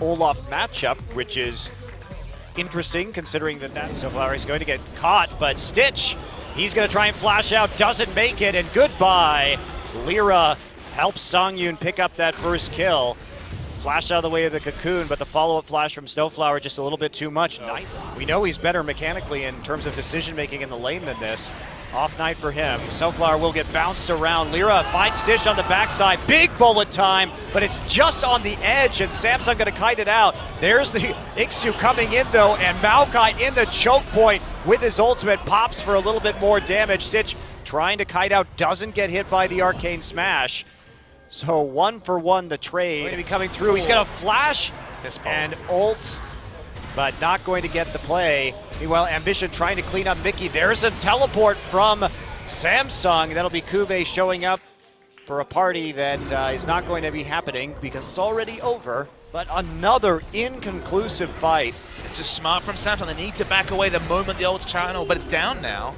Olaf matchup, which is interesting considering that Snowflower is going to get caught, but Stitch, he's going to try and flash out, doesn't make it, and goodbye. Lyra helps Songyun pick up that first kill. Flash out of the way of the cocoon, but the follow-up flash from Snowflower just a little bit too much. Nice. We know he's better mechanically in terms of decision-making in the lane than this. Off night for him. Snowflower will get bounced around. Lyra finds Stitch on the backside. Big bullet time, but it's just on the edge, and Samsung going to kite it out. There's the Ixu coming in, though, and Maokai in the choke point with his ultimate pops for a little bit more damage. Stitch trying to kite out, doesn't get hit by the arcane smash. So 1-for-1 the trade. Going to be coming through. He's got a flash and ult, but not going to get the play. Meanwhile, Ambition trying to clean up Mickey. There's a teleport from Samsung. That'll be Kuve showing up for a party that is not going to be happening because it's already over. But another inconclusive fight. It's just smart from Samsung. They need to back away the moment the ult's channel, but it's down now.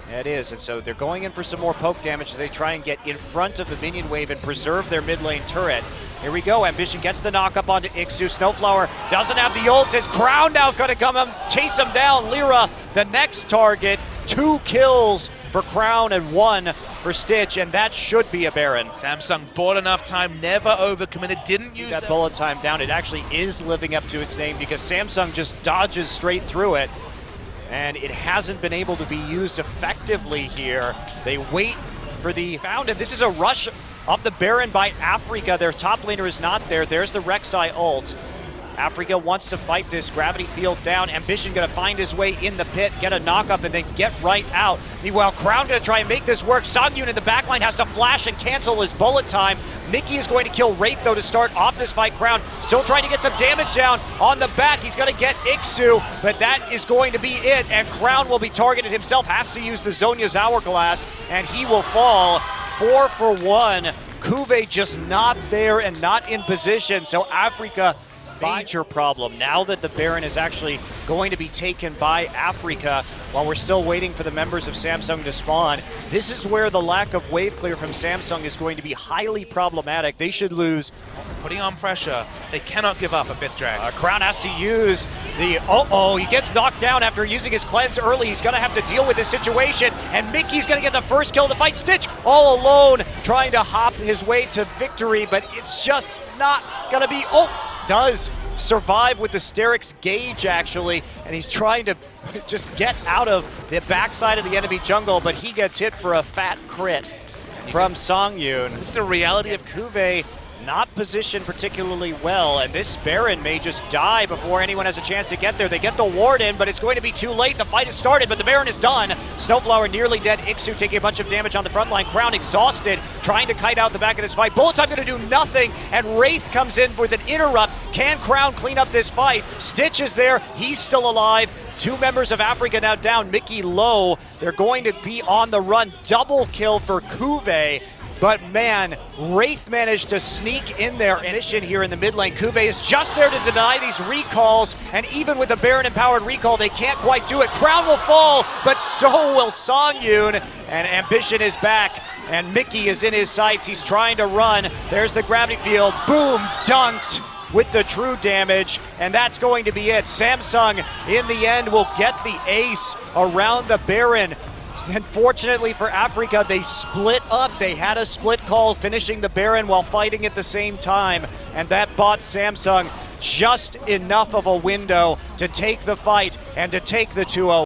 It is, and so they're going in for some more poke damage as they try and get in front of the minion wave and preserve their mid lane turret. Here we go, Ambition gets the knock up onto Ixu. Snowflower doesn't have the ult, it's Crown now gonna come and chase him down. Lyra, the next target, 2 kills for Crown and 1 for Stitch, and that should be a Baron. Samsung bought enough time, never overcommitted, didn't use that bullet time down. It actually is living up to its name because Samsung just dodges straight through it, and it hasn't been able to be used effectively here. They wait for the found, and this is a rush of the Baron by Africa. Their top laner is not there. There's the Rek'Sai ult. Africa wants to fight this gravity field down. Ambition gonna find his way in the pit, get a knock up, and then get right out. Meanwhile, Crown gonna try and make this work. Songyun in the backline has to flash and cancel his bullet time. Mickey is going to kill Wraith though to start off this fight. Crown still trying to get some damage down on the back. He's gonna get Ixu, but that is going to be it. And Crown will be targeted himself, has to use the Zhonya's Hourglass, and he will fall 4-for-1. Kuve just not there and not in position, so Africa, major problem. Now that the Baron is actually going to be taken by Africa while we're still waiting for the members of Samsung to spawn, this is where the lack of wave clear from Samsung is going to be highly problematic. They should lose. Putting on pressure, they cannot give up a 5th drag. Crown has to use the, he gets knocked down after using his cleanse early. He's gonna have to deal with this situation, and Mickey's gonna get the first kill to fight Stitch all alone, trying to hop his way to victory, but it's just not gonna be, does survive with the Sterix gauge actually, and he's trying to just get out of the backside of the enemy jungle, but he gets hit for a fat crit from Songyun. This is the reality of Kuve not positioned particularly well, and this Baron may just die before anyone has a chance to get there. They get the ward in, but it's going to be too late. The fight has started, but the Baron is done. Snowflower nearly dead. Ixu taking a bunch of damage on the front line. Crown exhausted, trying to kite out the back of this fight. Bullet time going to do nothing, and Wraith comes in with an interrupt. Can Crown clean up this fight? Stitch is there. He's still alive. 2 members of Africa now down. Mickey low. They're going to be on the run. Double kill for Kuve. But man, Wraith managed to sneak in there. Mission here in the mid lane. Kuve is just there to deny these recalls, and even with the Baron empowered recall, they can't quite do it. Crown will fall, but so will Songyun, and Ambition is back, and Mickey is in his sights. He's trying to run. There's the gravity field. Boom, dunked with the true damage, and that's going to be it. Samsung, in the end, will get the ace around the Baron. Unfortunately for Africa, they split up. They had a split call finishing the Baron while fighting at the same time, and that bought Samsung just enough of a window to take the fight and to take the 2-0.